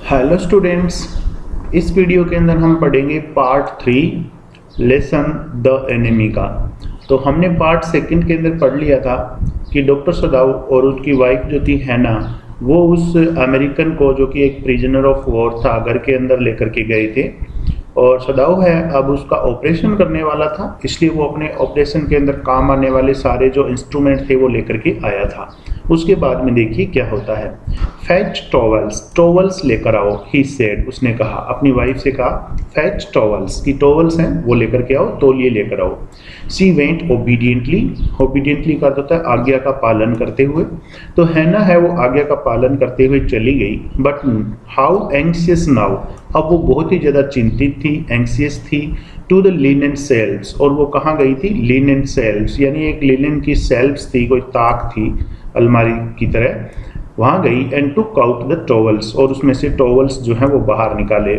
Hello students, इस video के अंदर हम पढ़ेंगे पार्ट 3 लेसन द एनिमी का। तो हमने पार्ट 2 के अंदर पढ़ लिया था कि डॉक्टर सदाव और उसकी वाइफ जो थी हैना, वो उस अमेरिकन को जो कि एक प्रिजनर ऑफ वॉर था घर के अंदर लेकर के गए थे और सदाव है अब उसका ऑपरेशन करने वाला था, इसलिए वो अपने ऑपरेशन के अंदर काम आने वाले सारे जो इंस्ट्रूमेंट थे वो लेकर के आया था। उसके बाद में देखिए क्या होता है। फैच टॉवल्स, टॉवल्स लेकर आओ, ही सेड, उसने कहा, अपनी वाइफ से कहा फैच टॉवल्स, की टॉवल्स हैं वो लेकर के आओ, तौलिए लेकर आओ। सी वेंट ओबीडियंटली, ओबीडियंटली का होता है आज्ञा का पालन करते हुए। तो हैना है वो आज्ञा का पालन करते हुए चली गई। बट हाउ एंग्शियस नाउ, अब वो बहुत ही ज़्यादा चिंतित थी, एंग्शियस थी। टू द लिनेन सेल्स, और वो कहाँ गई थी? लिनेन सेल्स, यानी एक लिनेन की सेल्स थी, कोई ताक थी अलमारी की तरह, वहाँ गई। And took out the towels, और उसमें से टॉवल्स जो हैं वो बाहर निकाले।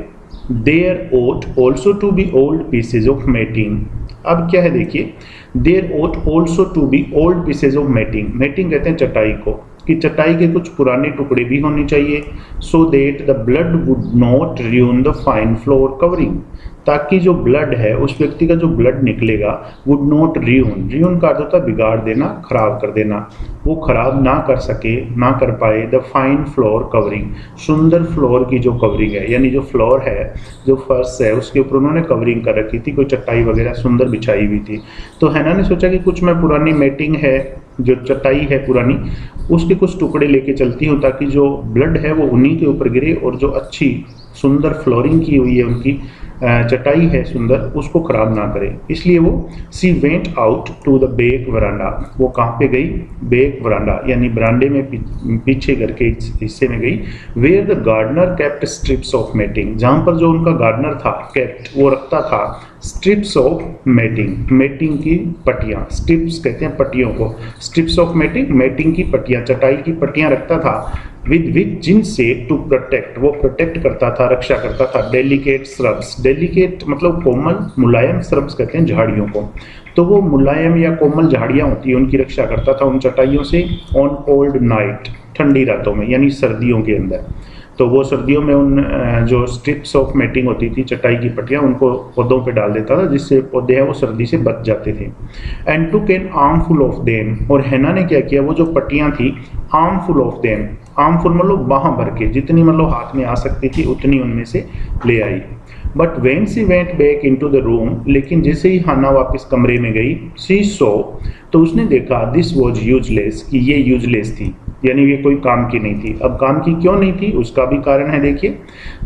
There ought also to be old pieces of matting. अब क्या है देखिए, there ought also to be old pieces of matting, matting कहते हैं चटाई को, कि चटाई के कुछ पुराने टुकड़े भी होने चाहिए। So that the blood would not ruin the fine floor covering, ताकि जो ब्लड है उस व्यक्ति का जो ब्लड निकलेगा वुड नॉट र्यून, र्यून का अर्थ होता है बिगाड़ देना, खराब कर देना, वो खराब ना कर सके, ना कर पाए। द फाइन फ्लोर कवरिंग, सुंदर फ्लोर की जो कवरिंग है, यानी जो फ्लोर है, जो फर्श है, उसके ऊपर उन्होंने कवरिंग कर रखी थी, कोई चटाई वगैरह सुंदर बिछाई हुई थी। तो हैना ने सोचा कि कुछ मैं पुरानी मैटिंग है, जो चटाई है पुरानी, उसके कुछ टुकड़े लेके चलती हूँ ताकि जो ब्लड है वो उन्हीं के ऊपर गिरे और जो अच्छी सुंदर फ्लोरिंग की हुई है उनकी चटाई है सुंदर, उसको खराब ना करे। इसलिए वो she went out to the back veranda, वो कहाँ पे गई? बेक वरांडा, यानी बरांडे में पीछे घर के हिस्से में गई। Where the gardener kept strips of matting, जहाँ पर जो उनका गार्डनर था, केप्ट, वो रखता था स्ट्रिप्स ऑफ मैटिंग, मैटिंग की पट्टियाँ, स्ट्रिप्स कहते हैं पट्टियों को, स्ट्रिप्स ऑफ मैटिंग, मैटिंग की पट्टियाँ, चटाई की पट्टियाँ रखता था। विद जिनसे टू प्रोटेक्ट, वो प्रोटेक्ट करता था, रक्षा करता था। डेलिकेट श्रब्स, डेलिकेट मतलब कोमल, मुलायम, श्रब्स कहते हैं झाड़ियों को, तो वो मुलायम या कोमल झाड़ियाँ होती है उनकी रक्षा करता था उन चटाइयों से। ऑन कोल्ड नाइट, ठंडी रातों में, यानी सर्दियों के अंदर, तो वो सर्दियों में उन जो स्ट्रिप्स ऑफ मैटिंग होती थी, चटाई की पट्टियाँ, उनको पौधों पे डाल देता था, जिससे पौधे हैं वो सर्दी से बच जाते थे। And took an armful of them, और हैना ने क्या किया, वो जो पट्टियाँ थी, आर्मफुल ऑफ देम, आर्मफुल मतलब बाह भर के, जितनी मतलब हाथ में आ सकती थी उतनी उनमें से ले आई। But when she went back in to the room, लेकिन जैसे ही हाना वापस कमरे में गई, सी सो, तो उसने देखा दिस वॉज यूजलेस, कि ये यूजलेस थी, यानी ये कोई काम की नहीं थी। अब काम की क्यों नहीं थी, उसका भी कारण है, देखिए।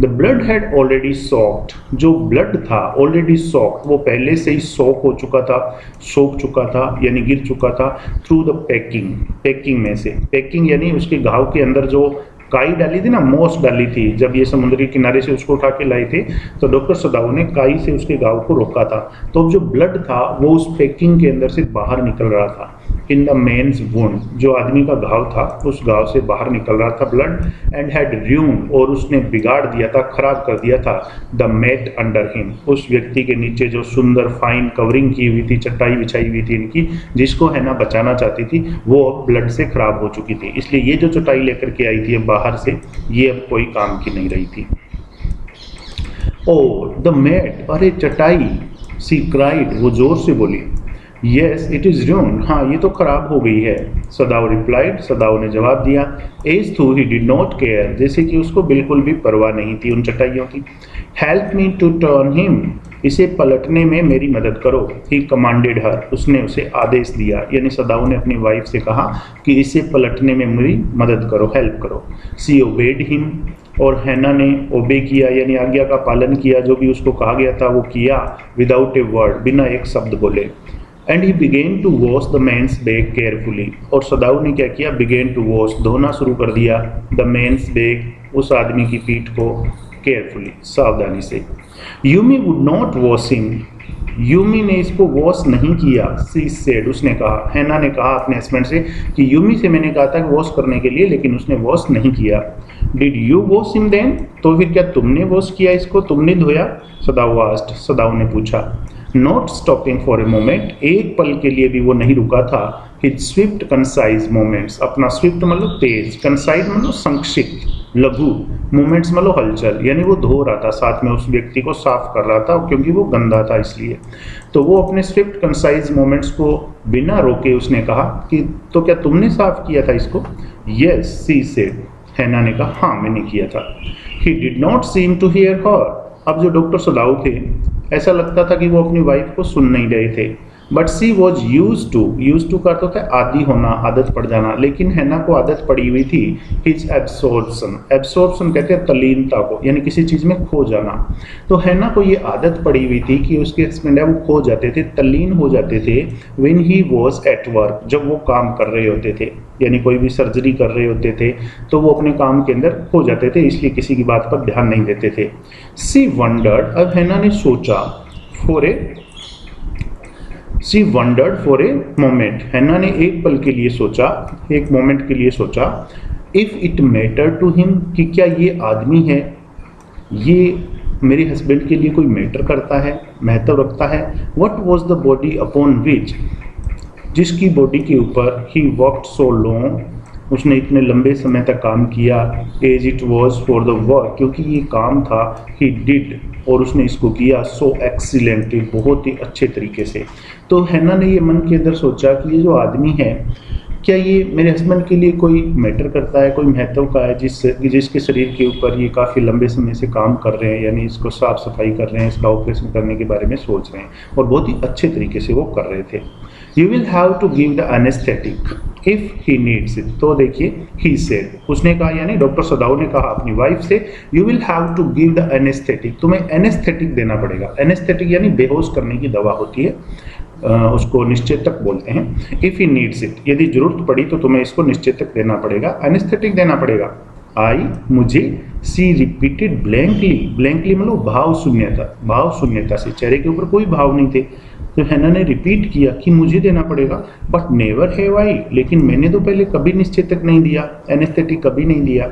The blood had already socked, जो ब्लड था ऑलरेडी सॉक्ड, वो पहले से ही सोक हो चुका था, सोख चुका था, यानी गिर चुका था। थ्रू द पैकिंग, पैकिंग में से, पैकिंग यानी उसके घाव के अंदर जो काई डाली थी ना, मोस डाली थी, जब ये समुद्री किनारे से उसको उठा के लाए थे, तो डॉक्टर सदाव ने काई से उसके घाव को रोका था। तो अब जो ब्लड था वो उस पैकिंग के अंदर से बाहर निकल रहा था। इन द मेन्स वुंड, जो आदमी का घाव था उस घाव से बाहर निकल रहा था ब्लड। एंड हैड र्यून, और उसने बिगाड़ दिया था, खराब कर दिया था, द मैट अंडर हिम, उस व्यक्ति के नीचे जो सुंदर फाइन कवरिंग की हुई थी, चटाई बिछाई हुई थी इनकी, जिसको हैना बचाना चाहती थी, वो ब्लड से खराब हो चुकी थी। इसलिए ये जो चटाई लेकर के आई थी बाहर से, ये अब कोई काम की नहीं रही थी। ओ द मैट, अरे चटाई, सी क्राइड, वो जोर से बोली। येस इट इज र्यून, हाँ ये तो खराब हो गई है। सदाव रिप्लाइड, सदाव ने जवाब दिया। एज थू ही डिड नॉट केयर, जैसे कि उसको बिल्कुल भी परवाह नहीं थी उन चटाइयों की। Help me to turn him, इसे पलटने में मेरी मदद करो। ही कमांडेड हर, उसने उसे आदेश दिया, यानी सदाव ने अपनी वाइफ से कहा कि इसे पलटने में मेरी मदद करो, हेल्प करो। सी ओबेड हिम, और हैना ने ओबे किया, यानी आज्ञा का पालन किया, जो भी उसको कहा गया था वो किया। विदाउट ए वर्ड, बिना एक शब्द बोले। And he began to wash the man's back carefully, और सदाव ने क्या किया? बिगेन टू वॉश, धोना शुरू कर दिया, द मेन्स बैग, उस आदमी की पीठ को, केयरफुली, सावधानी से। Yumi would not wash him, Yumi ने इसको वॉश नहीं किया। सी सेड, उसने कहा, हैना ने कहा अपने हस्बैंड से कि यूमी से मैंने कहा था वॉश करने के लिए, लेकिन उसने वॉश नहीं किया। Did you wash him then, तो फिर क्या तुमने वॉश किया इसको, तुमने धोया? सदाव आस्क्ड, सदाव ने पूछा। Not stopping for a moment, एक पल के लिए भी वो नहीं रुका था। हिज स्विफ्ट कंसाइज मोमेंट्स, अपना स्विफ्ट मतलब तेज, कंसाइज मतलब संक्षिप्त, लघु, मूवमेंट्स मतलब हलचल, यानी वो धो रहा था, साथ में उस व्यक्ति को साफ कर रहा था क्योंकि वो गंदा था इसलिए। तो वो अपने स्विफ्ट कंसाइज मूवमेंट्स को बिना रोके उसने कहा कि तो क्या तुमने साफ किया था इसको? यस शी सेड, हैना ने कहा हाँ मैंने किया था। He did not seem to hear her, अब जो डॉक्टर सदाऊ थे ऐसा लगता था कि वो अपनी वाइफ को सुन नहीं रहे थे। But she was used to का अर्थ होता है आदी होना, आदत पड़ जाना, लेकिन हैना को आदत पड़ी हुई थी हिज एब्सॉर्प्शन कहते हैं तल्लीनता को, यानी किसी चीज़ में खो जाना। तो हैना को ये आदत पड़ी हुई थी कि उसके हस्बैंड है वो खो जाते थे, तल्लीन हो जाते थे when he was at work, जब वो काम कर रहे होते थे, यानी कोई भी सर्जरी कर रहे होते थे तो वो अपने काम के अंदर खो जाते थे, इसलिए किसी की बात पर ध्यान नहीं देते थे। सी वंडर्ड, अब हैना ने सोचा she wondered for a moment, Hana ने एक पल के लिए सोचा, एक मोमेंट के लिए सोचा, if it matter to him, कि क्या ये आदमी है, ये मेरे हस्बैंड के लिए कोई मैटर करता है, महत्व रखता है। What was the body upon which, जिसकी बॉडी के ऊपर ही वर्कड सो लॉन्ग, उसने इतने लंबे समय तक काम किया, as it was for the work, क्योंकि ये काम था, ही डिड, और उसने इसको किया सो एक्सीलेंटली, बहुत ही अच्छे तरीके से। तो हैना ने ये मन के अंदर सोचा कि ये जो आदमी है क्या ये मेरे हस्बैंड के लिए कोई मैटर करता है, कोई महत्व का है, जिसके शरीर के ऊपर ये काफ़ी लंबे समय से काम कर रहे हैं, यानी इसको साफ सफाई कर रहे हैं, इसका ऑपरेशन करने के बारे में सोच रहे हैं और बहुत ही अच्छे तरीके से वो कर रहे थे। You will have to give the anaesthetic if he needs it, तो देखिए ही सेड, उसने कहा यानी डॉक्टर सदाऊ ने कहा अपनी वाइफ से, you will have to give the anaesthetic, तुम्हें एनेस्थेटिक देना पड़ेगा। एनेस्थेटिक यानी बेहोश करने की दवा होती है, उसको निश्चेतक बोलते हैं। इफ ही नीड्स इट, यदि जरूरत पड़ी तो तुम्हें इसको निश्चेतक देना पड़ेगा, एनेस्थेटिक देना पड़ेगा। आई, मुझे, सी रिपीटेड ब्लैंकली मतलब भाव शून्यता से, चेहरे के ऊपर कोई भाव नहीं थे। तो हैना ने रिपीट किया कि मुझे देना पड़ेगा, बट नेवर हैव आई, लेकिन मैंने तो पहले कभी निश्चेतक नहीं दिया, एनेस्थेटिक कभी नहीं दिया।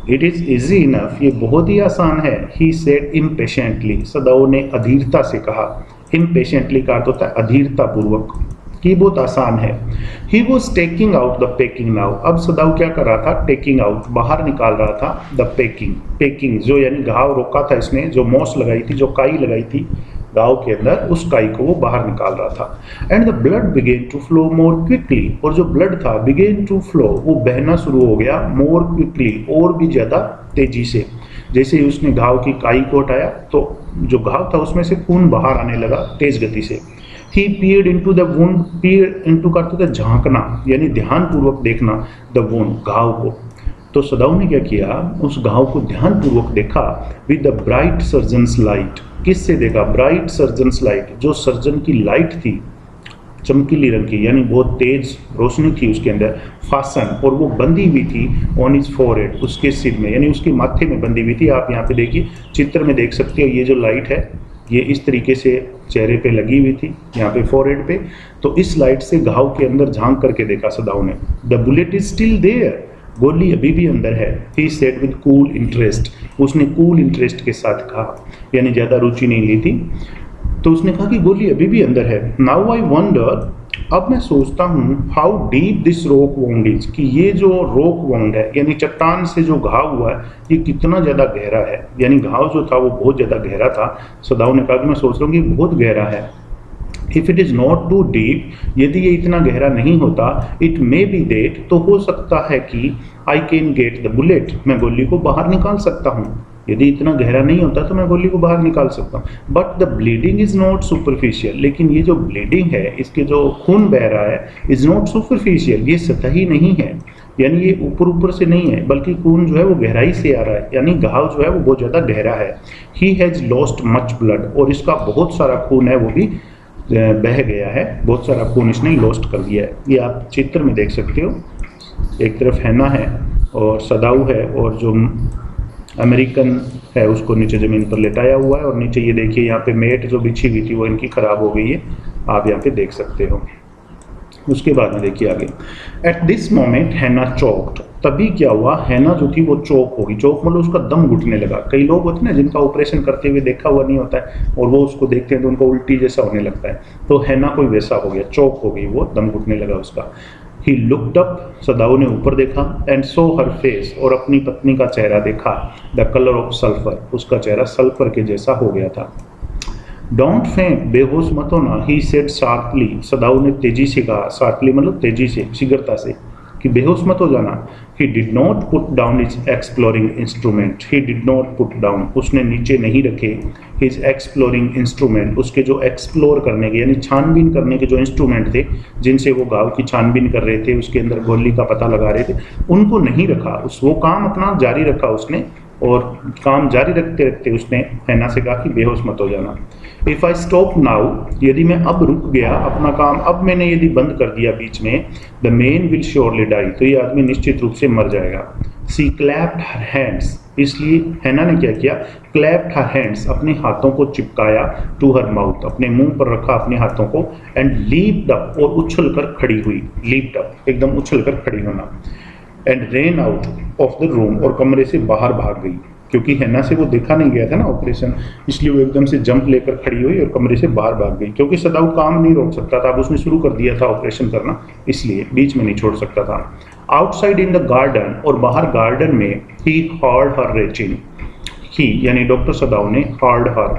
इट इज इजी इनफ, ये बहुत ही आसान है। ही सेड इम्पेशेंटली, सदाऊ ने अधीरता से कहा। इम्पेशेंटली का अर्थ होता है अधीरता पूर्वक, कि बहुत आसान है। He was taking out the packing now, अब सदाऊ क्या कर रहा था, टेकिंग आउट, बाहर निकाल रहा था, द पेकिंग जो यानी घाव रोका था इसने, जो मोस लगाई थी, जो काई लगाई थी घाव के अंदर, उस काई को वो बाहर निकाल रहा था। And the blood began to flow more quickly, और जो ब्लड था बिगेन टू फ्लो, वो बहना शुरू हो गया, मोर क्विकली, और भी ज्यादा तेजी से। जैसे ही उसने घाव की काई को हटाया तो जो घाव था उसमें से खून बाहर आने लगा तेज गति से। ही पीयर्ड इनटू द वुंड, पीयर्ड इनटू का अर्थ है झांकना, यानी ध्यानपूर्वक देखना, द वुंड, घाव को। तो सदाऊ ने क्या किया, उस घाव को ध्यानपूर्वक देखा, with the bright surgeons light, किससे देखा, ब्राइट सर्जन्स लाइट, जो सर्जन की लाइट थी चमकीली रंग की, यानी बहुत तेज रोशनी थी उसके अंदर, फासन, और वो बंधी हुई थी ऑन हिज फोरहेड, उसके सिर में, यानी उसके माथे में बंधी हुई थी। आप यहाँ पे देखिए चित्र में देख सकते हो, ये जो लाइट है ये इस तरीके से चेहरे पे लगी हुई थी, यहाँ पे फोरहेड पे। तो इस लाइट से घाव के अंदर झांक करके देखा सदाऊ ने। The bullet is still there, गोली अभी भी अंदर है। He said with cool interest, उसने कूल इंटरेस्ट के साथ कहा, यानी ज़्यादा रुचि नहीं ली थी। तो उसने कहा कि गोली अभी भी अंदर है। नाउ आई वंडर, अब मैं सोचता हूँ, how deep this rock wound is, कि ये जो रॉक वाउंड है यानी चट्टान से जो घाव हुआ है ये कितना ज़्यादा गहरा है, यानी घाव जो था वो बहुत ज़्यादा गहरा था। सदाऊ ने कहा कि मैं सोच रहा हूँ कि बहुत गहरा है। If it is not too deep, यदि ये इतना गहरा नहीं होता, इट मे बी दैट, तो हो सकता है कि I can get the bullet, मैं गोली को बाहर निकाल सकता हूँ। यदि इतना गहरा नहीं होता तो मैं गोली को बाहर निकाल सकता हूँ। But the bleeding is not superficial, लेकिन ये जो ब्लीडिंग है, इसके जो खून बह रहा है, इज नॉट सुपरफिशियल, ये सतही नहीं है, यानी ये ऊपर ऊपर से नहीं है, बल्कि खून जो है वो गहराई से आ रहा है, यानी घाव जो है वो बहुत ज़्यादा गहरा है। He has lost much blood, और इसका बहुत सारा खून है वो भी बह गया है, बहुत सारा खून इसने लॉस्ट कर दिया है। ये आप चित्र में देख सकते हो, एक तरफ हैना है और सदाऊ है, और जो अमेरिकन है उसको नीचे ज़मीन पर लेटाया हुआ है, और नीचे ये देखिए यहाँ पे मेट जो बिछी हुई थी वो इनकी ख़राब हो गई है, आप यहाँ पे देख सकते हो। उसके बाद में देखिए आगे, एट दिस मोमेंट हैना चोक्ड, तभी क्या हुआ, हैना जो थी वो चोक होगी, चोक मतलब उसका दम घुटने लगा। कई लोग होते हैं ना जिनका ऑपरेशन करते हुए देखा हुआ नहीं होता है और वो उसको देखते हैं तो उनको उल्टी जैसा होने लगता है, तो हैना कोई वैसा हो गया, चोक हो गई, वो दम घुटने लगा उसका। ही लुक्ड अप, सदाऊ ने ऊपर देखा, एंड सो हर फेस, और अपनी पत्नी का चेहरा देखा, द कलर ऑफ सल्फर, उसका चेहरा सल्फर के जैसा हो गया था। डोंट फेंट, बेहोश मत होना, ही सेड शार्पली, सदाऊ ने तेजी से कहा, शार्पली मतलब तेजी से, शीघ्रता से, कि बेहोश मत हो जाना। ही did not put down his exploring instrument, he did not put down, उसने नीचे नहीं रखे, हिज एक्सप्लोरिंग इंस्ट्रूमेंट, उसके जो एक्सप्लोर करने के यानी छानबीन करने के जो इंस्ट्रूमेंट थे जिनसे वो गाँव की छानबीन कर रहे थे, उसके अंदर गोली का पता लगा रहे थे, उनको नहीं रखा। वो काम अपना जारी रखा उसने, और काम जारी रखते रखते उसने हैना से कहा कि बेहोश मत हो जाना। इफ़ आई स्टॉप नाउ, यदि मैं अब रुक गया अपना काम, अब मैंने यदि बंद कर दिया बीच में, the man will surely die, तो ये आदमी निश्चित रूप से मर जाएगा। सी क्लैप्ड हर हैंड्स, इसलिए हैना ने क्या किया, क्लैप्ड हर हैंड्स, अपने हाथों को चिपकाया, टू हर माउथ, अपने मुंह पर रखा अपने हाथों को, एंड लीप्ड अप, और उछल कर खड़ी हुई, लीप्ड अप एकदम उछल कर खड़ी होना, and rain out of the room, और कमरे से बाहर भाग गई, क्योंकि हैना से वो देखा नहीं गया था ना ऑपरेशन, इसलिए वो एकदम से जंप लेकर खड़ी हुई और कमरे से बाहर भाग गई, क्योंकि सदाऊ काम नहीं रोक सकता था, अब उसने शुरू कर दिया था ऑपरेशन करना, इसलिए बीच में नहीं छोड़ सकता था। आउटसाइड इन द गार्डन, और बाहर गार्डन में, ही हर्ड हर रेचिंग, ही यानी डॉक्टर सदाऊ ने हर्ड हर,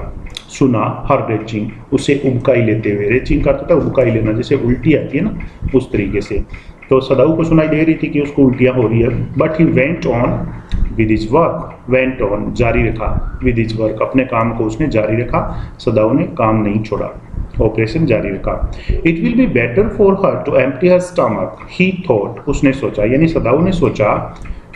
सुना, हर रेचिंग, उसे उबकाई लेते हुए, रेचिंग का अर्थ था उबकाई लेना, जैसे उल्टी आती है ना उस तरीके से, तो सदाऊ को सुनाई दे रही थी कि उसको उल्टियाँ हो रही है। But he went on with his work, went on जारी रखा, विद हिज वर्क अपने काम को उसने जारी रखा, सदाऊ ने काम नहीं छोड़ा, ऑपरेशन जारी रखा। It will be better for her to empty her stomach, he thought, उसने सोचा, यानी सदाऊ ने सोचा,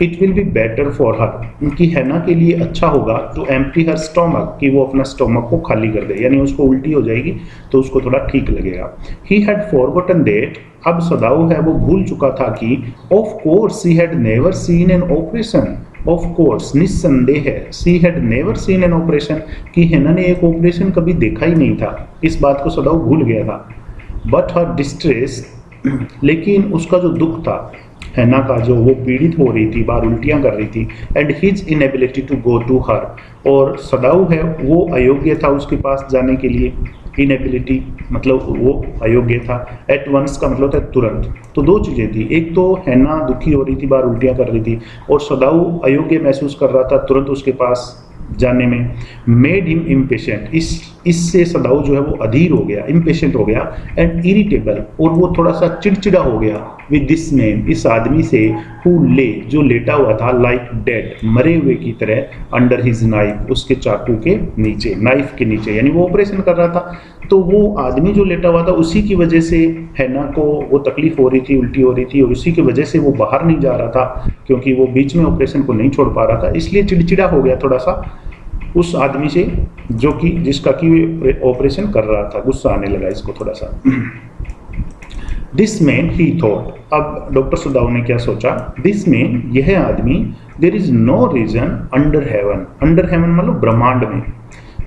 it will be better for her, उनकी हैना के लिए अच्छा होगा, टू एम्प्टी हर स्टमक, कि वो अपना स्टमक को खाली कर दे, यानी उसको उल्टी हो जाएगी तो उसको थोड़ा ठीक लगेगा। ही हैड फॉरगॉटन दैट, अब सदाऊ है वो भूल चुका था कि, of course he had never seen an operation, of course निस्संदेह है, she had never seen an operation, कि हैना ने एक ऑपरेशन कभी देखा ही नहीं था, इस बात को सदाऊ भूल गया था। बट हर डिस्ट्रेस, लेकिन उसका जो दुख था, हैना का जो वो पीड़ित हो रही थी, बार उल्टियाँ कर रही थी, and his inability to go to her, और सदाऊ है वो अयोग्य था उसके पास जाने के लिए, इनएबिलिटी मतलब वो अयोग्य था, एट वंस का मतलब था तुरंत, तो दो चीज़ें थी, एक तो हैना दुखी हो रही थी, बार उल्टियाँ कर रही थी, और सदाऊ अयोग्य महसूस कर रहा था तुरंत उसके पास जाने में। मेड हिम इम्पेशेंट, इससे सदाऊ जो है वो अधीर हो गया, इम्पेशेंट हो गया, एंड इरिटेबल, और वो थोड़ा सा चिड़चिड़ा हो गया, विद दिस मैन, इस आदमी से, हु ले, जो लेटा हुआ था, लाइक डेड, मरे हुए की तरह, अंडर हिज नाइफ, उसके चाकू के नीचे, नाइफ के नीचे, यानी वो ऑपरेशन कर रहा था, तो वो आदमी जो लेटा हुआ था उसी की वजह से हैना को वो तकलीफ हो रही थी, उल्टी हो रही थी, और उसी की वजह से वो बाहर नहीं जा रहा था, क्योंकि वो बीच में ऑपरेशन को नहीं छोड़ पा रहा था, इसलिए चिड़चिड़ा हो गया थोड़ा सा उस आदमी से, जो कि जिसका कि ऑपरेशन कर रहा था, गुस्सा आने लगा इसको थोड़ा सा। दिस मैन, ही थॉट, अब डॉक्टर सदाऊ ने क्या सोचा, दिस मैन, यह आदमी, there is no reason under heaven, under heaven मतलब ब्रह्मांड में,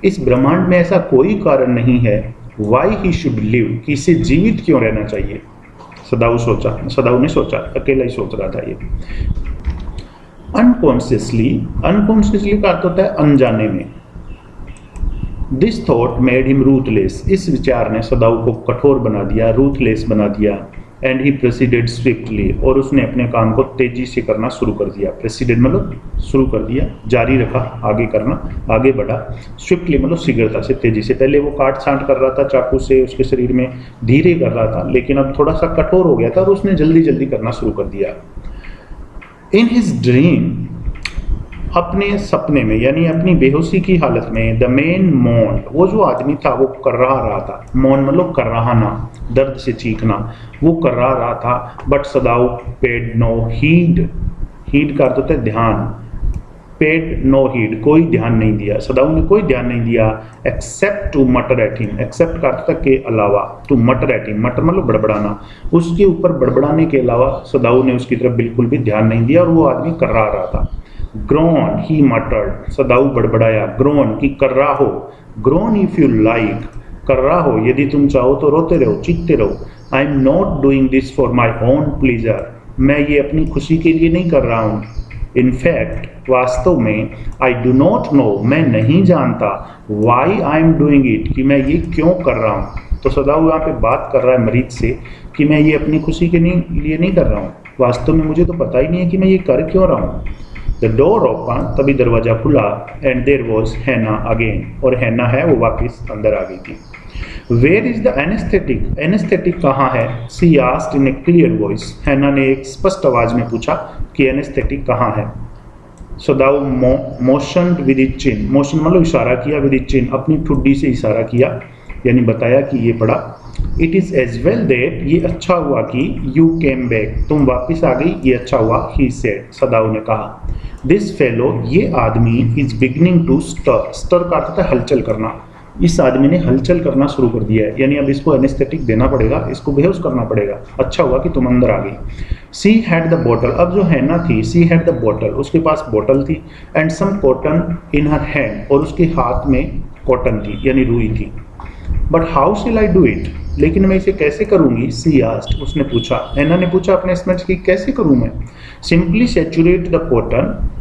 इस ब्रह्मांड में ऐसा कोई कारण नहीं है, वाई ही शुड लिव, कि इसे जीवित क्यों रहना चाहिए, सदाऊ ने सोचा, अकेला ही सोच रहा था ये। अनकॉन्शियसली, अनकॉन्शियसली का अर्थ होता है अनजाने में। This thought made him ruthless, इस विचार ने सदाऊ को कठोर बना दिया, रूथलेस बना दिया, एंड ही प्रोसीडेड स्विफ्टली, और उसने अपने काम को तेजी से करना शुरू कर दिया, प्रोसीडेड मतलब शुरू कर दिया, जारी रखा, आगे करना, आगे बढ़ा, स्विफ्टली मतलब शीघ्रता से, तेजी से, पहले वो काट छांट कर रहा था चाकू से उसके शरीर में, धीरे कर रहा था, लेकिन अब थोड़ा सा कठोर हो गया था और उसने जल्दी जल्दी करना शुरू कर दिया। इन हिज ड्रीम, अपने सपने में, यानी अपनी बेहोशी की हालत में, द मेन मौन, वो जो आदमी था वो कर रहा था, मौन मतलब कर रहा ना, दर्द से चीखना, वो कर रहा था, but Sadao paid no heed, heed का अर्थ होता है ध्यान, पेड नो हीड, कोई ध्यान नहीं दिया, सदाऊ ने कोई ध्यान नहीं दिया, एक्सेप्ट टू मटर एट हिम, एक्सेप्ट का अर्थ था के अलावा, टू मटर एट हिम, मटर मतलब बड़बड़ाना, उसके ऊपर बड़बड़ाने के अलावा सदाऊ ने उसकी तरफ बिल्कुल भी ध्यान नहीं दिया, और वो आदमी कर रहा था। ग्रोन, ही मटर्ड, सदाऊ बड़बड़ाया, ग्रोन की कर रहा हो, ग्रोन इफ यू लाइक, कर रहा हो, यदि तुम चाहो तो रोते रहो, चीखते रहो, I am not doing this for my own pleaser, मैं ये अपनी खुशी के लिए नहीं कर रहा हूँ, इनफैक्ट वास्तव में, आई डू नॉट नो, मैं नहीं जानता, why I am doing it, कि मैं ये क्यों कर रहा हूँ, तो सदाऊ यहाँ पे बात कर रहा है मरीज से कि मैं ये अपनी खुशी के लिए नहीं कर रहा हूँ, वास्तव में मुझे तो पता ही नहीं है कि मैं ये कर क्यों रहा हूँ। द डोर ओपन, तभी दरवाजा खुला, and there was Hannah again, और हैना है वो वापस अंदर आ गई थी। Where is the anaesthetic, anaesthetic कहाँ है? She asked in a clear voice, Hannah ने एक स्पष्ट आवाज में पूछा कि एनेस्थेटिक कहाँ है। सदाऊ मोशनड विद हिज चिन, मोशन मतलब इशारा किया, विद हिज चिन अपनी ठुड्डी से इशारा किया, यानी बताया कि ये पड़ा। It is as well that, ये अच्छा हुआ कि यू केम बैक, तुम वापस आ गई, ये अच्छा हुआ, ही सेड, सदाऊ ने कहा। दिस फेलो, ये आदमी, is beginning to stir, stir का अर्थ है हलचल करना, इस आदमी ने हलचल करना शुरू कर दिया है, यानी अब इसको एनेस्थेटिक देना पड़ेगा, इसको बेहोश करना पड़ेगा, अच्छा हुआ कि तुम अंदर आ गई। सी हैड द बॉटल, अब जो हैना थी, सी हैड द बॉटल, उसके पास बॉटल थी, and some cotton in her hand, और उसके हाथ में कॉटन थी, यानी रुई थी। बट हाउ शिल आई डू इट, लेकिन मैं इसे कैसे करूंगी? सी आस्क्ड, उसने पूछा, हैना ने पूछा अपने स्मेट्स की कैसे करूं मैं? Simply saturate the cotton,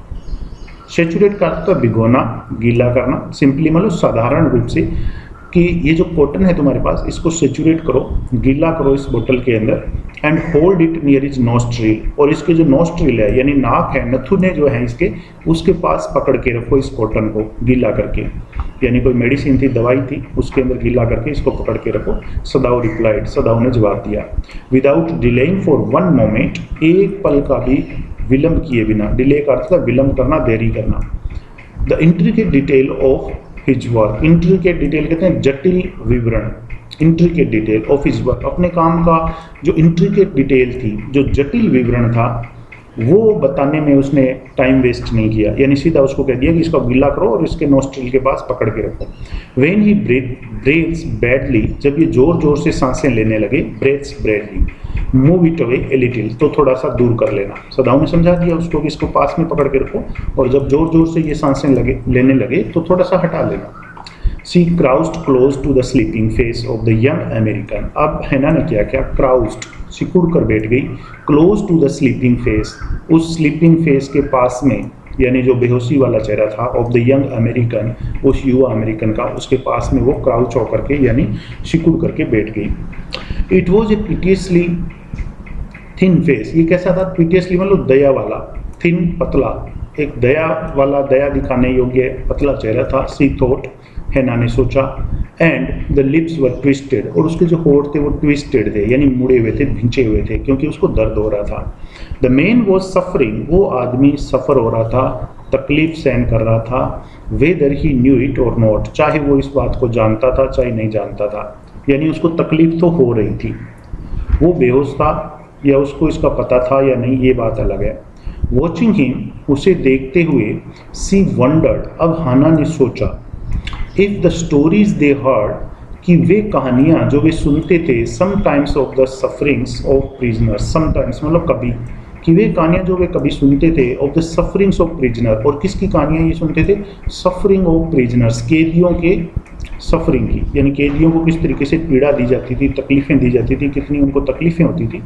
saturate का अर्थ है भिगोना, गीला करना, सिंपली मतलब साधारण रूप से कि ये जो कॉटन है तुम्हारे पास, इसको सैचुरेट करो, गीला करो इस बोतल के अंदर, and hold it near is nostril, और इसके जो नोस्ट्रिल है यानी नाक है, नथुने जो है इसके, उसके पास पकड़ के रखो इस कॉटन को गीला करके, यानी कोई मेडिसिन थी, दवाई थी, उसके अंदर गीला करके इसको पकड़ के रखो। सदाऊ रिप्लाइड, सदाऊ ने जवाब दिया, without delaying for one moment, एक पल का भी विलंब किए बिना, डिले का अर्थ है विलंब करना, देरी करना। The intricate detail of his work, intricate detail कहते हैं जटिल विवरण, intricate detail of his work, अपने काम का जो इंट्रिकेट डिटेल थी, जो जटिल विवरण था, वो बताने में उसने टाइम वेस्ट नहीं किया, यानी सीधा उसको कह दिया कि इसको गीला करो और इसके नोस्ट्रिल के पास पकड़ के रखो। व्हेन ही ब्रेथ्स बैडली, जब ये जोर जोर से सांसें लेने लगे, breaths badly, move it away a little, तो थोड़ा सा दूर कर लेना। सदाऊ ने समझा दिया उसको कि इसको पास में पकड़ के रखो, और जब जोर जोर से ये सांसें लेने लगे तो थोड़ा सा हटा लेना। She crouched close to the sleeping face of the young American, अब हैना ने क्या किया? क्राउस्ड, सिकुड़ कर बैठ गई, close to the sleeping face, उस स्लीपिंग फेस के पास में, यानी जो बेहोशी वाला चेहरा था, ऑफ द यंग अमेरिकन, उस युवा अमेरिकन का, उसके पास में वो क्राउच होकर के यानी सिकुड़ करके बैठ गई। It was a piteously thin face, ये कैसा था? पिटियसली मतलब दया वाला, थिन पतला, एक दया वाला, दया दिखाने योग्य पतला चेहरा था। सी थॉट, हैना ने सोचा, and the lips were twisted, और उसके जो होठ थे वो ट्विस्टेड थे, यानी मुड़े हुए थे, भिंचे हुए थे, क्योंकि उसको दर्द हो रहा था। द मैन वॉज सफरिंग, वो आदमी सफ़र हो रहा था, तकलीफ सहन कर रहा था, वेदर ही न्यू इट और नॉट, चाहे वो इस बात को जानता था चाहे नहीं जानता था, यानी उसको तकलीफ तो हो रही थी, वो बेहोश था या उसको इसका पता था या नहीं, ये बात अलग है। वॉचिंग हिम, उसे देखते हुए, सी वंडर्ड, अब हाना ने सोचा, if the stories they heard, कि वे कहानियाँ जो वे सुनते थे, sometimes of the sufferings of prisoners, sometimes मतलब कभी, कि वे कहानियाँ जो वे कभी सुनते थे, of the sufferings of prisoner, और किसकी कहानियाँ ये सुनते थे? सफरिंग ऑफ प्रिजनर्स, कैदियों के सफरिंग की, यानी कैदियों को किस तरीके से पीड़ा दी जाती थी, तकलीफ़ें दी जाती थी, कितनी उनको तकलीफ़ें होती थी।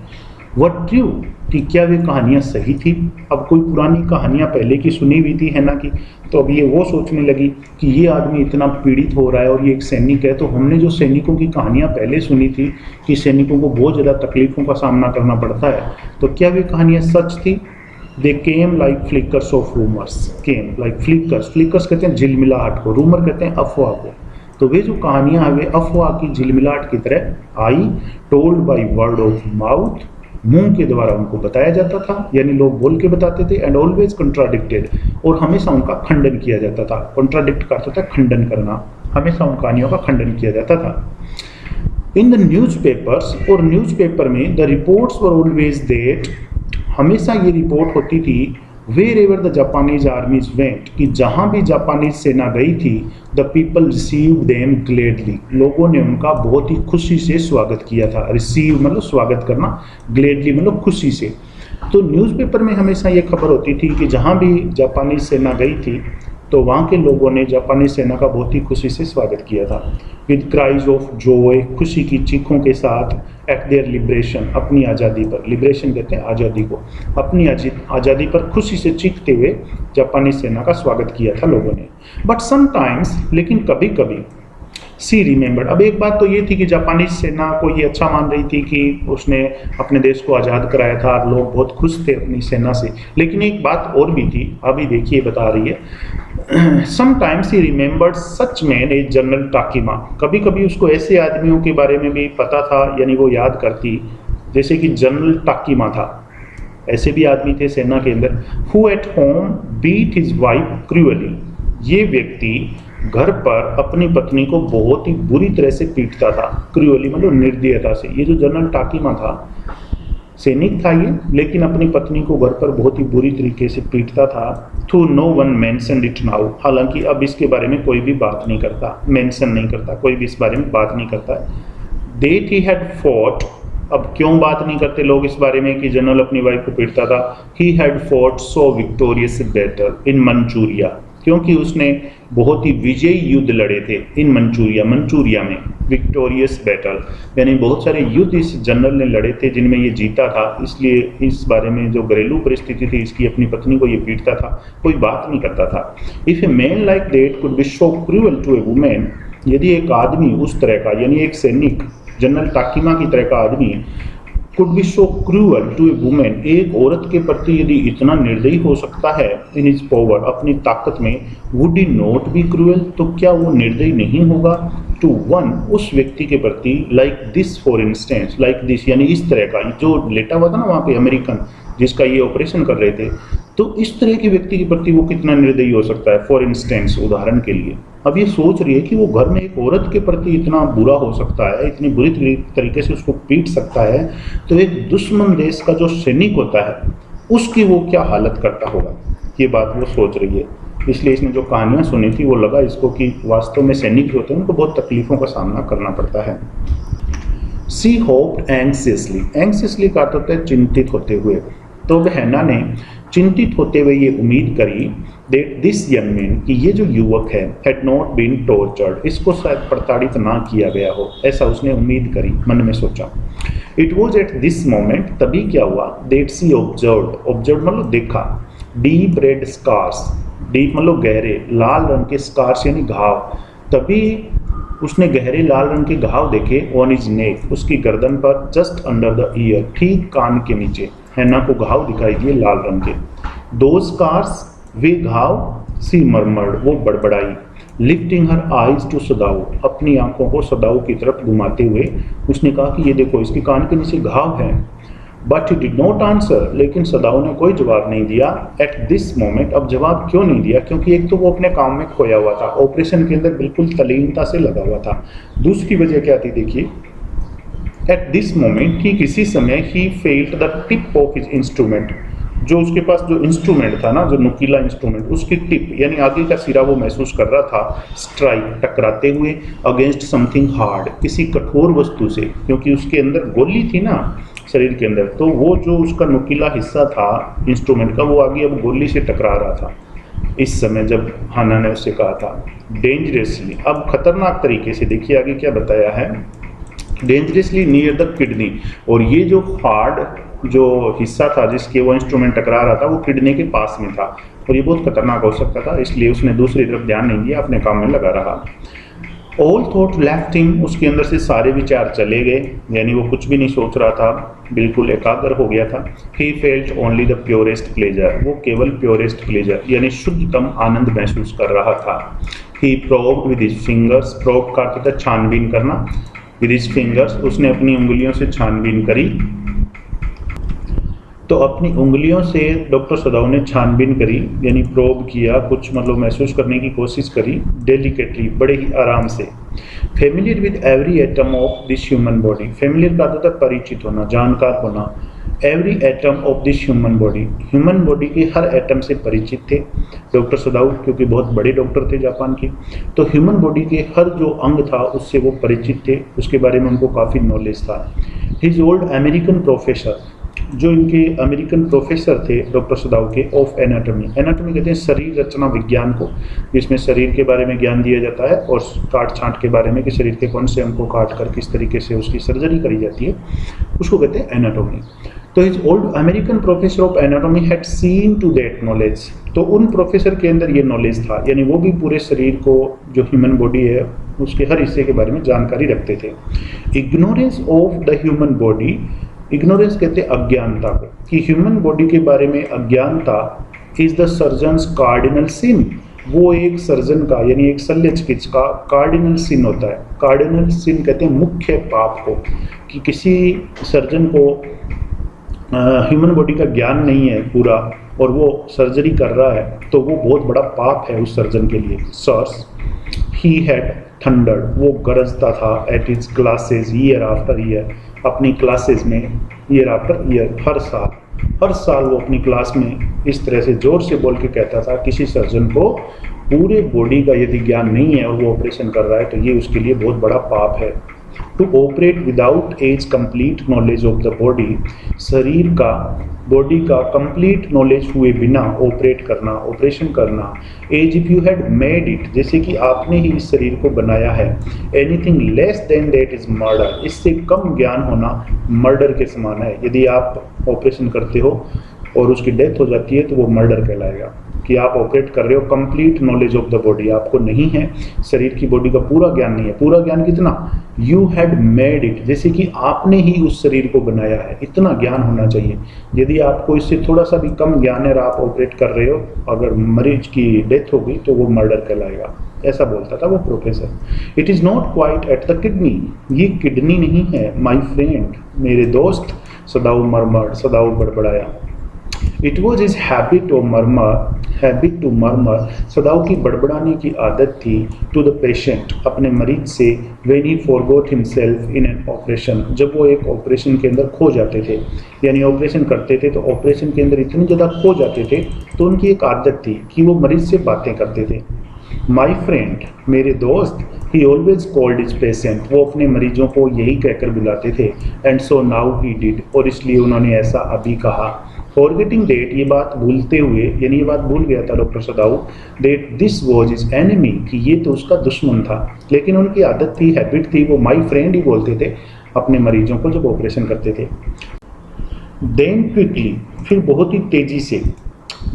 व्हाट ट्रू, कि क्या वे कहानियाँ सही थी? अब कोई पुरानी कहानियाँ पहले की सुनी हुई थी हैना की, तो अब ये वो सोचने लगी कि ये आदमी इतना पीड़ित हो रहा है और ये एक सैनिक है, तो हमने जो सैनिकों की कहानियाँ पहले सुनी थी कि सैनिकों को बहुत ज़्यादा तकलीफ़ों का सामना करना पड़ता है, तो क्या वे कहानियाँ सच थी? They came like flickers of rumours, came like flickers, flickers कहते हैं झिलमिलाहट को, रूमर कहते हैं अफवाह को, तो वे जो कहानियाँ हैं वे अफवाह की झिलमिलाहट की तरह आई, told by word of mouth, मुंह के द्वारा उनको बताया जाता था, यानी लोग बोल के बताते थे, एंड ऑलवेज कंट्राडिक्टेड, और हमेशा उनका खंडन किया जाता था। कंट्राडिक्ट करता था खंडन करना, हमेशा उन कहानियों का खंडन किया जाता था। इन द न्यूज़पेपर्स, और न्यूज़पेपर में the reports were always that, हमेशा ये रिपोर्ट होती थी, wherever the Japanese armies went, कि जहाँ भी जापानीज सेना गई थी, the people receive them gladly, लोगों ने उनका बहुत ही खुशी से स्वागत किया था। रिसीव मतलब स्वागत करना, ग्लेडली मतलब खुशी से। तो न्यूज़पेपर में हमेशा ये खबर होती थी कि जहाँ भी जापानी सेना गई थी तो वहाँ के लोगों ने जापानी सेना का बहुत ही खुशी से स्वागत किया था। विद क्राइज ऑफ जॉय, खुशी की चीखों के साथ, एट देयर लिबरेशन, अपनी आज़ादी पर, लिबरेशन कहते हैं आज़ादी को, अपनी आज़ादी पर खुशी से चीखते हुए जापानी सेना का स्वागत किया था लोगों ने। बट समटाइम्स, लेकिन कभी कभी, सी रिमेंबर्ड। अब एक बात तो ये थी कि जापानी सेना को ये अच्छा मान रही थी कि उसने अपने देश को आज़ाद कराया था और लोग बहुत खुश थे अपनी सेना से, लेकिन एक बात और भी थी, अभी देखिए बता रही है। Sometimes he remembered such man as general Takima, कभी कभी उसको ऐसे आदमियों के बारे में भी पता था, यानी वो याद करती, जैसे कि जनरल टाकीमा था, ऐसे भी आदमी थे सेना के अंदर। Who at home beat his wife cruelly, ये व्यक्ति घर पर अपनी पत्नी को बहुत ही बुरी तरह से पीटता था। क्रूअली मतलब निर्दयता से। ये जो जनरल टाकीमा था, सैनिक था ये, लेकिन अपनी पत्नी को घर पर बहुत ही बुरी तरीके से पीटता था। तो no one mention it now, हालांकि अब इसके बारे में कोई भी बात नहीं करता, मेंशन नहीं करता, कोई भी इस बारे में बात नहीं करता। डेट ही हैड फॉट, अब क्यों बात नहीं करते लोग इस बारे में कि जनरल अपनी वाइफ को पीटता था। He had fought so victorious battle in Manchuria, क्योंकि उसने बहुत ही विजयी युद्ध लड़े थे इन मंचूरिया में। विक्टोरियस बैटल यानी बहुत सारे युद्ध इस जनरल ने लड़े थे जिनमें ये जीता था, इसलिए इस बारे में जो घरेलू परिस्थिति थी इसकी, अपनी पत्नी को ये पीटता था, कोई बात नहीं करता था। If a man like that could be so cruel to a woman, यदि एक आदमी उस तरह का, यानी एक सैनिक जनरल टाकीमा की तरह का आदमी could be so cruel to a woman, एक औरत के प्रति यदि इतना निर्दयी हो सकता है इन हिज पावर, अपनी ताकत में, would he not be cruel, तो क्या वो निर्दयी नहीं होगा टू वन, उस व्यक्ति के प्रति, like this for instance, like this यानी इस तरह का, जो लेटा हुआ था ना वहाँ पे अमेरिकन जिसका ये ऑपरेशन कर रहे थे, तो इस तरह के व्यक्ति के प्रति वो कितना निर्दयी हो सकता है, फॉर इंस्टेंस उदाहरण के लिए। अब ये सोच रही है कि वो घर में एक औरत के प्रति इतना बुरा हो सकता है, इतनी बुरी तरीके से उसको पीट सकता है, तो एक दुश्मन देश का जो सैनिक होता है उसकी वो क्या हालत करता होगा, ये बात वो सोच रही है। इसलिए इसने जो कहानियाँ सुनी थी वो लगा इसको कि वास्तव में सैनिक जो होते हैं उनको बहुत तकलीफों का सामना करना पड़ता है। सी होप्ड एंग्सियसली का अर्थ होता है चिंतित होते हुए। तो वह हैना ने चिंतित होते हुए ये उम्मीद करी दैट दिस यंग मैन, कि ये जो युवक है, हैड नॉट बीन टॉर्चर्ड, इसको शायद प्रताड़ित ना किया गया हो, ऐसा उसने उम्मीद करी, मन में सोचा। It was at this moment, तभी क्या हुआ, दैट सी ऑब्जर्व्ड मतलब देखा, डीप रेड स्कार्स, डीप मतलब गहरे, लाल रंग के स्कार्स यानी घाव, तभी उसने गहरे लाल रंग के घाव देखे ऑन हिज नेक, उसकी गर्दन पर, जस्ट अंडर द ईयर, ठीक कान के नीचे हैना को घाव दिखाई दिए लाल रंग के। दो स्कार्स, वे घाव, सी मरमर्ड, वो बड़बड़ाई, लिफ्टिंग हर आइज टू सदाऊ, अपनी आंखों को सदाऊ की तरफ घुमाते हुए उसने कहा कि ये देखो इसके कान के नीचे घाव है। But he did not answer, लेकिन सदाऊ ने कोई जवाब नहीं दिया। एट दिस मोमेंट, अब जवाब क्यों नहीं दिया, क्योंकि एक तो वो अपने काम में खोया हुआ था, ऑपरेशन के अंदर बिल्कुल तल्लीनता से लगा हुआ था। दूसरी वजह क्या थी देखिए, एट दिस मोमेंट, ठीक इसी समय, he felt the tip of his instrument, जो उसके पास जो इंस्ट्रूमेंट था ना, जो नुकीला इंस्ट्रूमेंट, उसकी टिप यानी आगे का सिरा वो महसूस कर रहा था, स्ट्राइक टकराते हुए, अगेंस्ट समथिंग हार्ड, किसी कठोर वस्तु से, क्योंकि उसके अंदर गोली थी ना शरीर के अंदर, तो वो जो उसका नुकीला हिस्सा था इंस्ट्रूमेंट का, वो आगे अब गोली से टकरा रहा था इस समय जब हाना ने उससे कहा था। डेंजरसली, अब खतरनाक तरीके से, देखिए आगे क्या बताया है, डेंजरसली नियर द किडनी, और ये जो हार्ड जो हिस्सा था जिसके वो इंस्ट्रूमेंट टकरा रहा था वो किडनी के पास में था, और ये बहुत खतरनाक हो सकता था, इसलिए उसने दूसरी तरफ ध्यान नहीं दिया, अपने काम में लगा रहा। ऑल थॉट लेफ्ट हिम, उसके अंदर से सारे विचार चले गए, यानी वो कुछ भी नहीं सोच रहा था, बिल्कुल एकाग्र हो गया था। He felt only the purest pleasure, वो केवल प्योरेस्ट प्लेजर यानी शुद्धतम आनंद महसूस कर रहा था। He probed with his fingers, probe का अर्थ था छानबीन करना, विद हिज फिंगर्स, उसने अपनी उंगलियों से छानबीन करी, तो अपनी उंगलियों से डॉक्टर सदाऊ ने छानबीन करी यानी प्रोब किया, कुछ मतलब महसूस करने की कोशिश करी, डेलिकेटली, बड़े ही आराम से। Familiar with every atom of this human body, familiar का अर्थ है परिचित होना, जानकार होना। Every atom of this human body के हर एटम से परिचित थे डॉक्टर सदाऊ, क्योंकि बहुत बड़े डॉक्टर थे जापान के, तो ह्यूमन बॉडी के हर जो अंग था उससे वो परिचित थे, उसके बारे में उनको काफ़ी नॉलेज था। हिज ओल्ड अमेरिकन प्रोफेसर, जो इनके अमेरिकन प्रोफेसर थे डॉक्टर सदाऊ के, ऑफ एनाटॉमी, एनाटॉमी कहते हैं शरीर रचना विज्ञान को, जिसमें शरीर के बारे में ज्ञान दिया जाता है और काट छांट के बारे में कि शरीर के कौन से अंग को काट कर किस तरीके से उसकी सर्जरी करी जाती है, उसको कहते हैं एनाटॉमी। तो his old American professor of anatomy had seen to that knowledge, तो उन प्रोफेसर के अंदर ये नॉलेज था, यानी वो भी पूरे शरीर को, जो ह्यूमन बॉडी है उसके हर हिस्से के बारे में जानकारी रखते थे। Ignorance of the human body, ignorance कहते हैं अज्ञानता को, कि ह्यूमन बॉडी के बारे में अज्ञानता इज द सर्जन्स कार्डिनल सिन, वो एक सर्जन का यानी एक शल्य चिकित्सक का कार्डिनल सिन होता है। कार्डिनल सिन कहते हैं मुख्य पाप को, कि किसी सर्जन को ह्यूमन बॉडी का ज्ञान नहीं है पूरा और वो सर्जरी कर रहा है, तो वो बहुत बड़ा पाप है उस सर्जन के लिए। सर्स ही हैड थंडर्ड, वो गरजता था at his classes year after year, अपनी क्लासेस में ईयर आफ्टर ईयर, हर साल वो अपनी क्लास में इस तरह से जोर से बोल के कहता था, किसी सर्जन को पूरे बॉडी का यदि ज्ञान नहीं है और वो ऑपरेशन कर रहा है तो ये उसके लिए बहुत बड़ा पाप है। To operate without as complete knowledge of the body, शरीर का, बॉडी का कंप्लीट नॉलेज हुए बिना ऑपरेट करना, ऑपरेशन करना। As if you had made it, जैसे कि आपने ही इस शरीर को बनाया है। Anything less than that is murder, इससे कम ज्ञान होना मर्डर के समान है। यदि आप ऑपरेशन करते हो और उसकी डेथ हो जाती है तो वो मर्डर कहलाएगा, कि आप ऑपरेट कर रहे हो, complete knowledge of the body आपको नहीं है, शरीर की बॉडी का पूरा ज्ञान नहीं है। पूरा ज्ञान कितना? यू हैड मेड इट, जैसे कि आपने ही उस शरीर को बनाया है, इतना ज्ञान होना चाहिए। यदि आपको इससे थोड़ा सा भी कम ज्ञान है और आप ऑपरेट कर रहे हो, अगर मरीज की डेथ हो गई तो वो मर्डर कहलाएगा, ऐसा बोलता था वो professor. It is not quite at the kidney, ये किडनी नहीं है माई फ्रेंड, मेरे दोस्त, सदाऊ मरमर, सदाऊ बड़बड़ाया। It was his habit to murmur, Sadao की बड़बड़ाने की आदत थी, टू द पेशेंट, अपने मरीज से, when he forgot himself in an operation, जब वो एक ऑपरेशन के अंदर खो जाते थे, यानी ऑपरेशन करते थे तो ऑपरेशन के अंदर इतनी ज़्यादा खो जाते थे तो उनकी एक आदत थी कि वो मरीज से बातें करते थे। माई फ्रेंड, मेरे दोस्त, ही ऑलवेज कॉल्ड इज पेशेंट, वो अपने मरीजों को यही कहकर बुलाते थे। And so now he did, और इसलिए उन्होंने ऐसा अभी कहा। फॉरगेटिंग डेट, ये बात भूलते हुए, यानी ये बात भूल गया था doctor Sadao, that this was his enemy, कि ये तो उसका दुश्मन था, लेकिन उनकी आदत थी, हैबिट थी, वो माई फ्रेंड ही बोलते थे अपने मरीजों को जब ऑपरेशन करते थे। देन क्विकली, फिर बहुत ही तेजी से,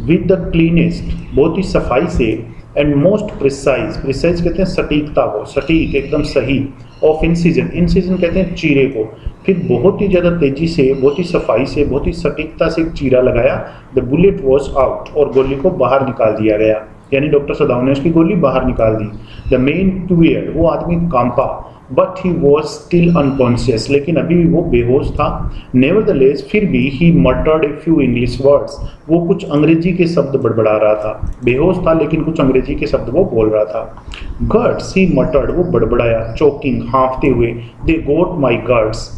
विद द क्लीनेस्ट, बहुत ही सफाई से, एंड मोस्ट प्रिसाइज, प्रिसाइज कहते हैं सटीकता को, सटीक एकदम सही, ऑफ इंसिजन, इंसिजन कहते हैं चीरे को, फिर बहुत ही ज़्यादा तेजी से, बहुत ही सफाई से, बहुत ही सटीकता से एक चीरा लगाया। द बुलेट वॉज आउट, और गोली को बाहर निकाल दिया गया, यानी डॉक्टर सदाऊ ने उसकी गोली बाहर निकाल दी। द मेन ट्वियर, वो आदमी कांपा, but he was still unconscious, लेकिन अभी भी वो बेहोश था। नेवरदलेस, फिर भी, he muttered a few English words, वो कुछ अंग्रेजी के शब्द बड़बड़ा रहा था, बेहोश था लेकिन कुछ अंग्रेजी के शब्द वो बोल रहा था। गट्स, ही मटर्ड, वो बड़बड़ाया, चोकिंग, हाँफते हुए। दे गोट माई गट्स,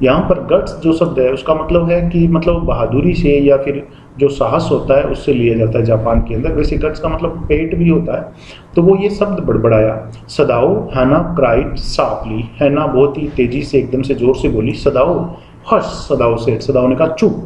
यहाँ पर गट्स जो शब्द है उसका मतलब है कि मतलब बहादुरी से या फिर जो साहस होता है उससे लिया जाता है जापान के अंदर। वैसे गट्स का मतलब पेट भी होता है, तो वो ये शब्द बड़बड़ाया। सदाऊ, हैना क्राइड शार्पली, हैना बहुत ही तेजी से, एकदम से जोर से बोली, सदाऊ हश, सदाऊ से, सदाऊ ने कहा चुप।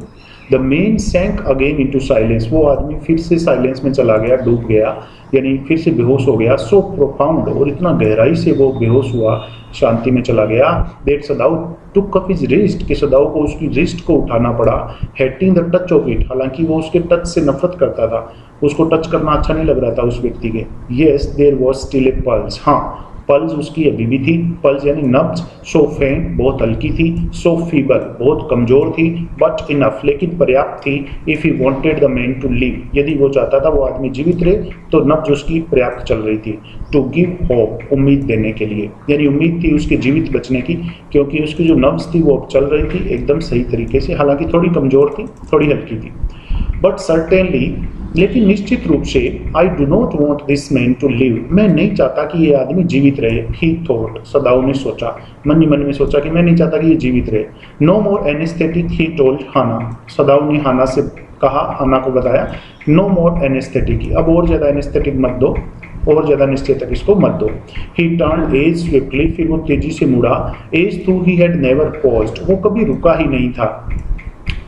The man sank again into silence, वो आदमी फिर से साइलेंस में चला गया, डूब गया, यानी फिर से बेहोश हो गया। सो प्रोफाउंड, और इतना गहराई से वो बेहोश हुआ, शांति में चला गया। That Sadao took up his wrist, कि सदाऊ को उसकी रिस्ट को उठाना पड़ा। Hating the touch of it, हालांकि वो उसके टच से नफरत करता था, उसको टच करना अच्छा नहीं लग रहा था उस व्यक्ति के। Yes there was still a pulse, हाँ पल्स उसकी अभी भी थी, पल्स यानी नब्ज। सो फेंट, बहुत हल्की थी। सो फीबल, बहुत कमजोर थी। बट इनफ, लेकिन पर्याप्त थी। If he wanted the man to live, यदि वो चाहता था वो आदमी जीवित रहे तो नब्ज उसकी पर्याप्त चल रही थी। टू गिव होप, उम्मीद देने के लिए, यानी उम्मीद थी उसके जीवित बचने की, क्योंकि उसकी जो नब्ज थी वो अब चल रही थी एकदम सही तरीके से, हालांकि थोड़ी कमजोर थी, थोड़ी हल्की थी। बट सर्टेनली, लेकिन निश्चित रूप से, I do not want this man to live, मैं नहीं चाहता कि ये आदमी जीवित रहे। ही थॉट, सदाऊ ने सोचा, मन ही मन में सोचा कि मैं नहीं चाहता कि ये जीवित रहे। No more anaesthetic, he told Hannah, Sadao ने हाना से कहा, हाना को बताया, नो मोर एनेस्थेटिक, अब और ज़्यादा एनेस्थेटिक मत दो, और ज़्यादा निश्चेतक इसको मत दो। ही टर्न एज स्विफ्टली, फिर वो तेजी से मुड़ा। As to he had never paused, वो कभी रुका ही नहीं था।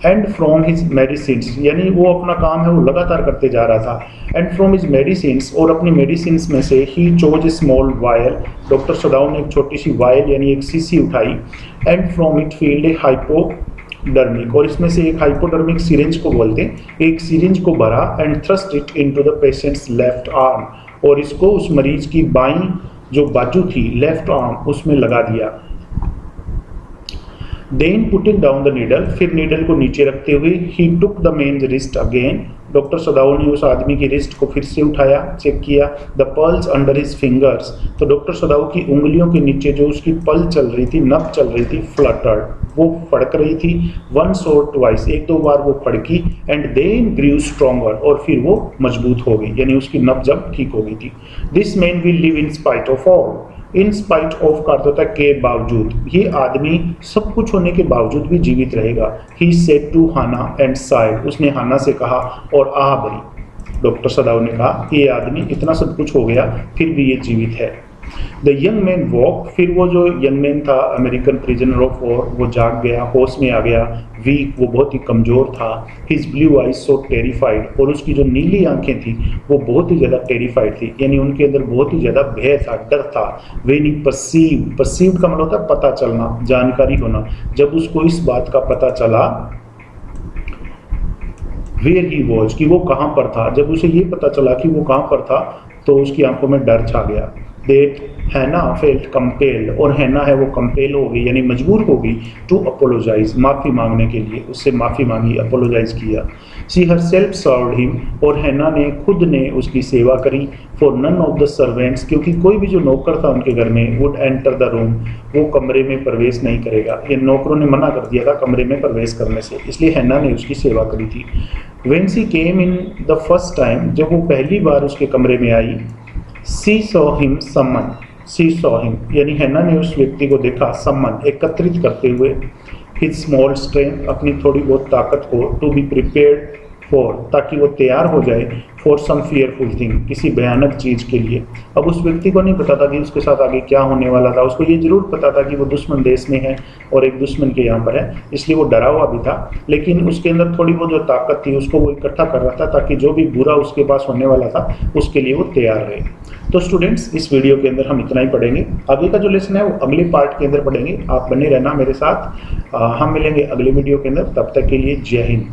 एंड फ्रॉम हिज मेडिसिन, यानी वो अपना काम है वो लगातार करते जा रहा था। एंड फ्रॉम हिज मेडिसिन, और अपनी मेडिसिन में से, he chose a small vial, doctor सदाऊ ने एक छोटी सी वायल यानी एक शीशी उठाई। And from it filled a hypodermic, और इसमें से एक हाइपोडर्मिक सिरिंज को बोलते हैं, एक सिरिंज को भरा and thrust it into the patients left arm, और इसको उस मरीज की बाईं जो बाजू थी, लेफ्ट आर्म, उसमें लगा दिया। Then putting down the needle, फिर नीडल को नीचे रखते हुए he took the man wrist again, doctor सदाऊ ने उस आदमी की रिस्ट को फिर से उठाया, चेक किया। The pulse under his fingers, तो डॉक्टर सदाऊ की उंगलियों के नीचे जो उसकी पल चल रही थी, नब चल रही थी, फ्लटर्ड, वो फड़क रही थी। वंस और ट्वाइस, एक दो बार वो फड़की, एंड देन ग्रीव स्ट्रॉन्गर, और फिर वो मजबूत हो गई, यानी उसकी नब जब ठीक हो गई थी। This man will live in spite of all, in spite of का अर्थ होता है के बावजूद, ये आदमी सब कुछ होने के बावजूद भी जीवित रहेगा। He said to Hana and sighed, उसने हाना से कहा और आह भरी। डॉक्टर सदाऊ ने कहा ये आदमी इतना सब कुछ हो गया फिर भी ये जीवित है। द यंग मैन वॉक, फिर वो जो यंग मैन था अमेरिकन प्रिजनर ऑफ वॉर, वो जाग गया, होश में आ गया। वीक, वो बहुत ही कमज़ोर था। His blue eyes so terrified, और उसकी जो नीली आंखें थी वो बहुत ही ज़्यादा टेरिफाइड थी, यानी उनके अंदर बहुत ही ज़्यादा भय था, डर था। वेन ही परसीव्ड, परसीव्ड का मतलब होता है पता चलना, जानकारी होना। जब उसको इस बात का पता चला वेयर ही वॉज, कि वो कहाँ पर था, जब उसे ये पता चला कि वो कहाँ पर था, तो उसकी आंखों में डर छा गया। That हैना फेल्ट कंपेल्ड, और हैना है वो कंपेल हो गई, यानी मजबूर हो गई, टू अपोलोजाइज, माफ़ी मांगने के लिए, उससे माफ़ी मांगी, अपोलोजाइज किया। She herself served him, और हैना ने खुद ने उसकी सेवा करी। For none of the servants, क्योंकि कोई भी जो नौकर था उनके घर में, वुड एंटर द रूम, वो कमरे में प्रवेश नहीं करेगा, ये नौकरों ने मना कर दिया था कमरे में प्रवेश करने से, इसलिए हैना ने उसकी सेवा करी थी। When she came in the first time, जब वो पहली बार उसके कमरे में आई, she saw him summon, she saw him, यानी हैना ने उस व्यक्ति को देखा, समन, एकत्रित करते हुए, हिज स्मॉल स्ट्रेंथ, अपनी थोड़ी बहुत ताकत को, टू बी प्रिपेयर्ड फॉर, ताकि वो तैयार हो जाए, फॉर सम फियरफुल थिंग, किसी भयानक चीज़ के लिए। अब उस व्यक्ति को नहीं पता था कि उसके साथ आगे क्या होने वाला था, उसको ये जरूर पता था कि वो दुश्मन देश में है और एक दुश्मन के यहाँ पर है, इसलिए वो डरा हुआ भी था, लेकिन उसके अंदर थोड़ी बहुत जो ताकत थी उसको वो इकट्ठा कर रहा था, ताकि जो भी बुरा उसके पास होने वाला था उसके लिए वो तैयार रहे। तो स्टूडेंट्स, इस वीडियो के अंदर हम इतना ही पढ़ेंगे, आगे का जो लेसन है वो अगले पार्ट के अंदर पढ़ेंगे। आप बने रहना मेरे साथ, हम मिलेंगे अगले वीडियो के अंदर, तब तक के लिए जय हिंद।